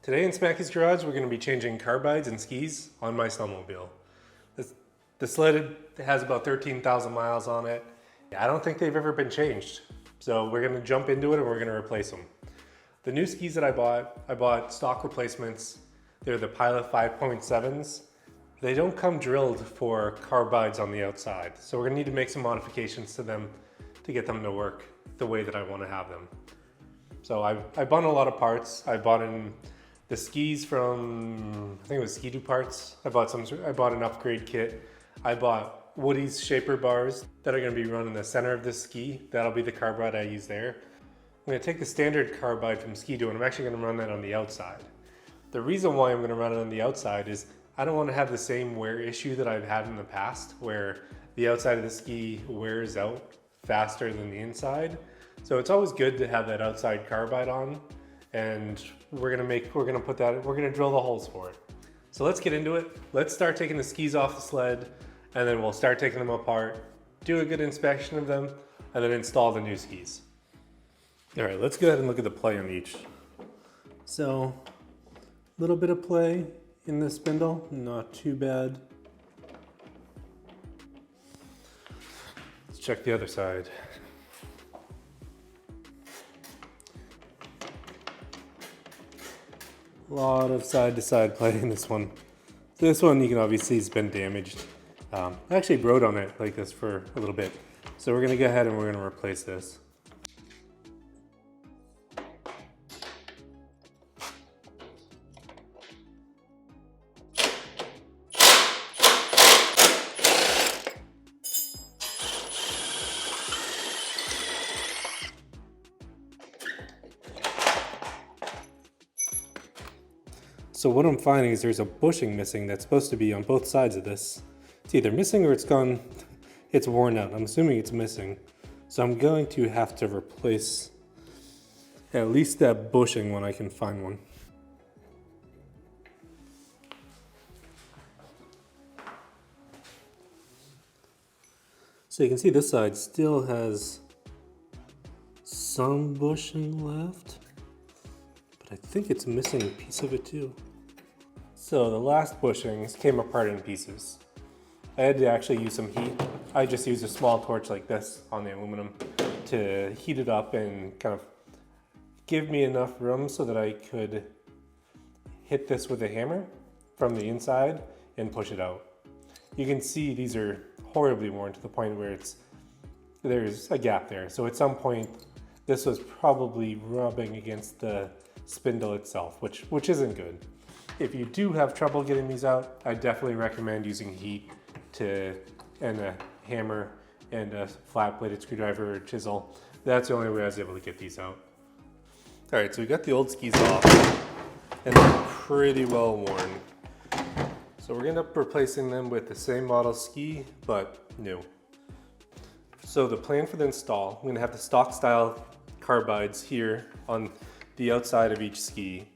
Today in Smacky's Garage, we're going to be changing carbides and skis on my snowmobile. The sled has about 13,000 miles on it. I don't think they've ever been changed. So we're going to jump into it and we're going to replace them. The new skis that I bought stock replacements. They're the Pilot 5.7s. They don't come drilled for carbides on the outside. So we're going to need to make some modifications to them to get them to work the way that I want to have them. So I bought a lot of parts. I bought in the skis from, I think it was Ski-Doo Parts. I bought an upgrade kit. I bought Woody's shaper bars that are going to be run in the center of the ski. That'll be the carbide I use there. I'm going to take the standard carbide from Ski-Doo and I'm actually going to run that on the outside. The reason why I'm going to run it on the outside is I don't want to have the same wear issue that I've had in the past where the outside of the ski wears out faster than the inside. So it's always good to have that outside carbide on, and we're gonna drill the holes for it. So let's get into it. Let's start taking the skis off the sled, and then we'll start taking them apart, do a good inspection of them, and then install the new skis. All right, let's go ahead and look at the play on each. So, a little bit of play in the spindle, not too bad. Let's check the other side. A lot of side-to-side play in this one. This one you can obviously see has been damaged. I actually rode on it like this for a little bit. So we're gonna go ahead and we're gonna replace this. So what I'm finding is there's a bushing missing that's supposed to be on both sides of this. It's either missing or it's worn out. I'm assuming it's missing. So I'm going to have to replace at least that bushing when I can find one. So you can see this side still has some bushing left, but I think it's missing a piece of it too. So the last bushings came apart in pieces. I had to actually use some heat. I just used a small torch like this on the aluminum to heat it up and kind of give me enough room so that I could hit this with a hammer from the inside and push it out. You can see these are horribly worn to the point where there's a gap there. So at some point this was probably rubbing against the spindle itself, which isn't good. If you do have trouble getting these out, I definitely recommend using heat and a hammer and a flat bladed screwdriver or chisel. That's the only way I was able to get these out. All right, so we got the old skis off and they're pretty well worn. So we're gonna end up replacing them with the same model ski, but new. So the plan for the install, I'm gonna have the stock style carbides here on the outside of each ski.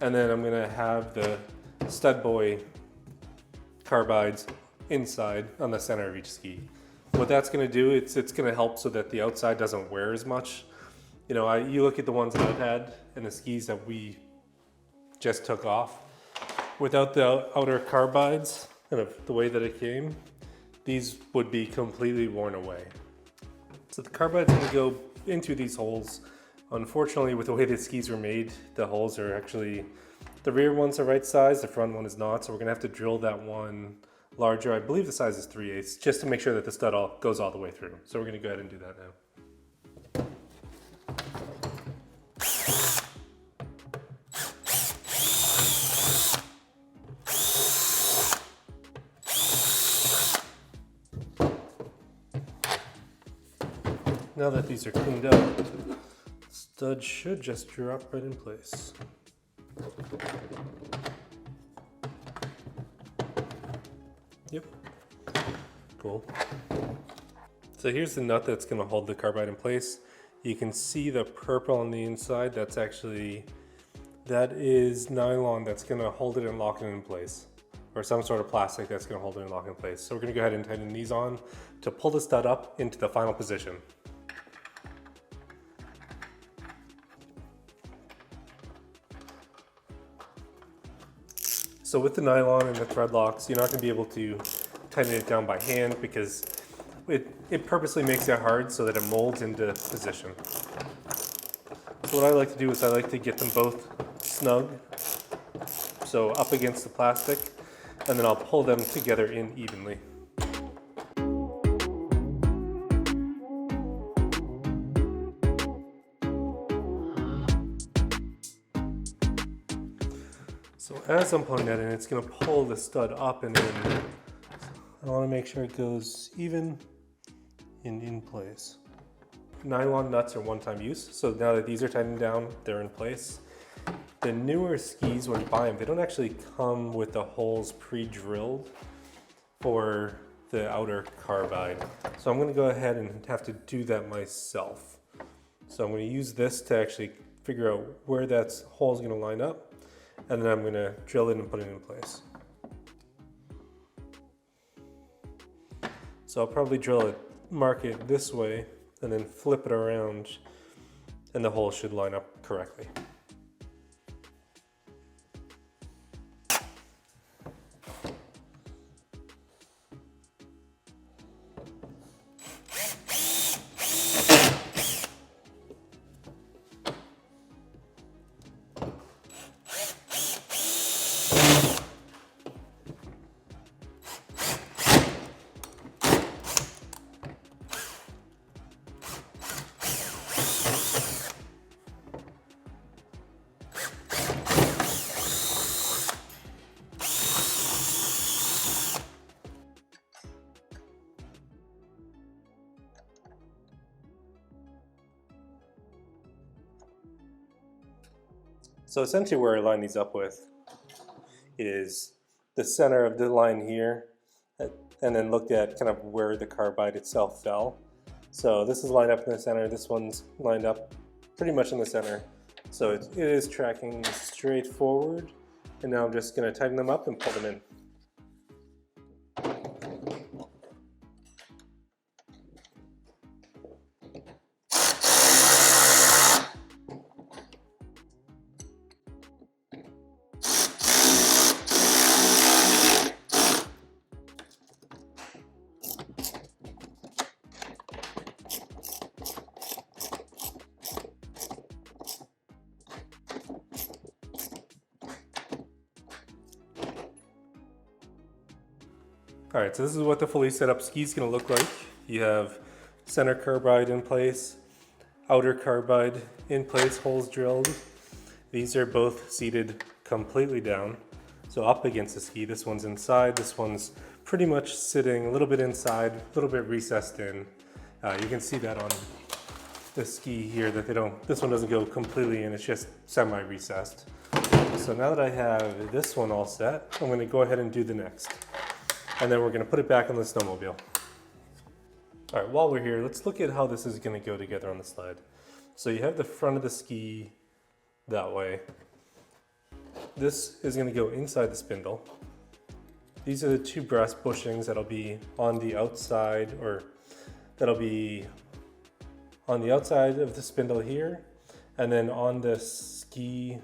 And then I'm gonna have the StudBoy carbides inside on the center of each ski. What that's gonna do, it's gonna help so that the outside doesn't wear as much. You know, you look at the ones that I've had and the skis that we just took off. Without the outer carbides, kind of the way that it came, these would be completely worn away. So the carbide's gonna go into these holes. Unfortunately, with the way the skis were made, the holes are actually, the rear one's the right size, the front one is not, so we're gonna have to drill that one larger. I believe the size is 3/8, just to make sure that the stud goes all the way through. So we're gonna go ahead and do that now. Now that these are cleaned up, stud should just drop right in place. Yep, cool. So here's the nut that's gonna hold the carbide in place. You can see the purple on the inside. That is nylon that's gonna hold it and lock it in place, or some sort of plastic that's gonna hold it and lock it in place. So we're gonna go ahead and tighten these on to pull the stud up into the final position. So with the nylon and the thread locks, you're not going to be able to tighten it down by hand because it purposely makes it hard so that it molds into position. So what I like to do is I like to get them both snug, so up against the plastic, and then I'll pull them together in evenly. So as I'm pulling that in, it's going to pull the stud up and in. I want to make sure it goes even and in place. Nylon nuts are one-time use, so now that these are tightened down, they're in place. The newer skis, when you buy them, they don't actually come with the holes pre-drilled for the outer carbide. So I'm going to go ahead and have to do that myself. So I'm going to use this to actually figure out where that hole is going to line up, and then I'm going to drill it and put it in place. So I'll probably drill it, mark it this way, and then flip it around, and the hole should line up correctly. So essentially where I line these up with is the center of the line here, and then looked at kind of where the carbide itself fell. So this is lined up in the center, this one's lined up pretty much in the center. So it is tracking straight forward, and now I'm just going to tighten them up and pull them in. Alright, so this is what the fully set up ski is going to look like. You have center carbide in place, outer carbide in place, holes drilled. These are both seated completely down, so up against the ski. This one's inside, this one's pretty much sitting a little bit inside, a little bit recessed in. You can see that on the ski here that this one doesn't go completely in, it's just semi-recessed. So now that I have this one all set, I'm going to go ahead and do the next. And then we're going to put it back on the snowmobile. All right, while we're here, let's look at how this is going to go together on the sled. So you have the front of the ski that way. This is going to go inside the spindle. These are the two brass bushings that'll be on the outside, or that'll be on the outside of the spindle here, and then on the ski,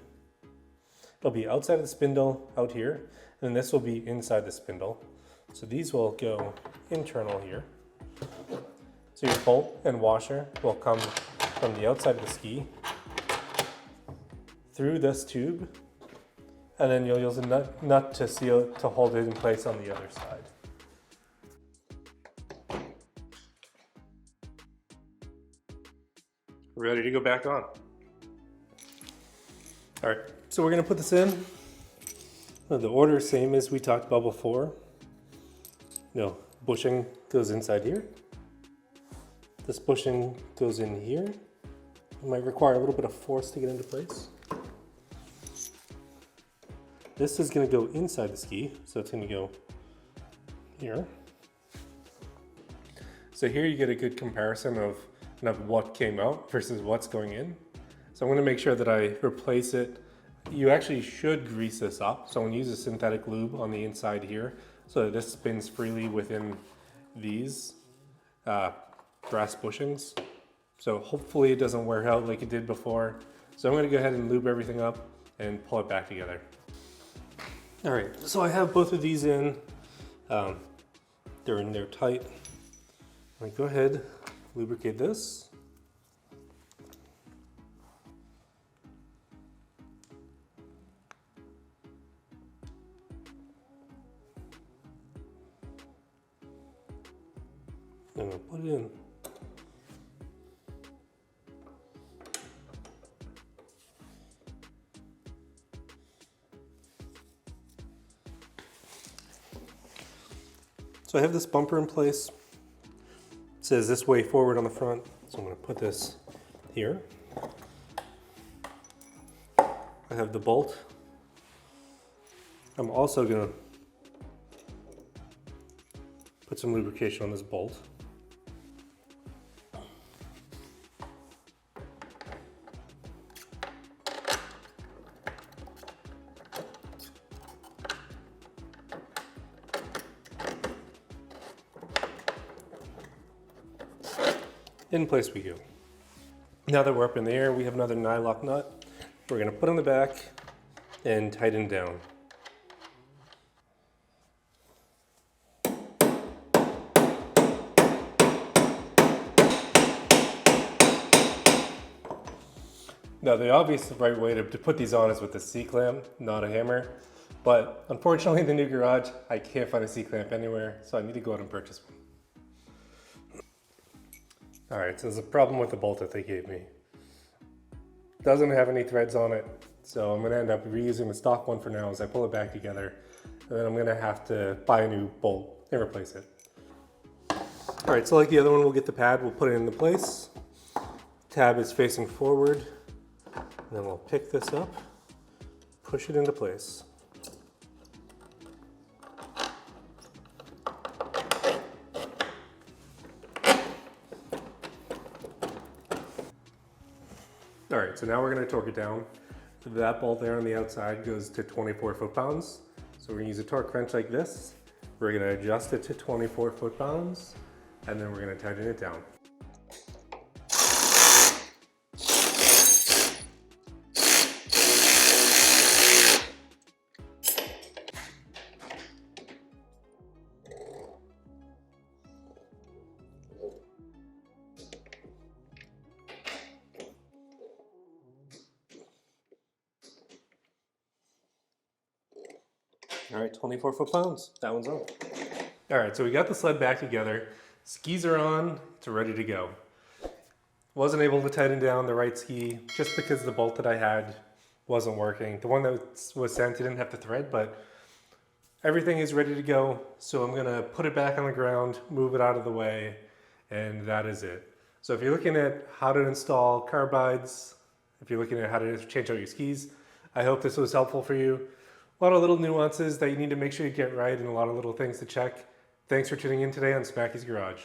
it'll be outside of the spindle out here, and then this will be inside the spindle. So these will go internal here. So your bolt and washer will come from the outside of the ski through this tube, and then you'll use a nut to seal, to hold it in place on the other side. Ready to go back on. All right, so we're gonna put this in. The order is same as we talked about before. Bushing goes inside here. This bushing goes in here. It might require a little bit of force to get into place. This is going to go inside the ski, so it's going to go here. So here you get a good comparison of what came out versus what's going in. So I'm going to make sure that I replace it. You actually should grease this up. So I'm going to use a synthetic lube on the inside here, so that this spins freely within these brass bushings. So hopefully it doesn't wear out like it did before. So I'm going to go ahead and lube everything up and pull it back together. All right, so I have both of these in. They're in there tight. I'm gonna go ahead, lubricate this. I'm gonna put it in. So I have this bumper in place. It says this way forward on the front. So I'm gonna put this here. I have the bolt. I'm also gonna put some lubrication on this bolt. In place we go. Now that we're up in the air, we have another nylock nut. We're gonna put on the back and tighten down. Now the obvious right way to put these on is with a C-clamp, not a hammer. But unfortunately in the new garage, I can't find a C-clamp anywhere, so I need to go out and purchase one. All right, so there's a problem with the bolt that they gave me. Doesn't have any threads on it, so I'm gonna end up reusing the stock one for now as I pull it back together, and then I'm gonna have to buy a new bolt and replace it. All right, so like the other one, we'll get the pad, we'll put it into place. Tab is facing forward, and then we'll pick this up, push it into place. All right, so now we're gonna torque it down. That bolt there on the outside goes to 24 foot-pounds. So we're gonna use a torque wrench like this. We're gonna adjust it to 24 foot-pounds, and then we're gonna tighten it down. All right, 24 foot-pounds, that one's on. All right, so we got the sled back together. Skis are on, it's ready to go. Wasn't able to tighten down the right ski just because the bolt that I had wasn't working. The one that was sent didn't have the thread, but everything is ready to go. So I'm gonna put it back on the ground, move it out of the way, and that is it. So if you're looking at how to install carbides, if you're looking at how to change out your skis, I hope this was helpful for you. A lot of little nuances that you need to make sure you get right and a lot of little things to check. Thanks for tuning in today on Smacky's Garage.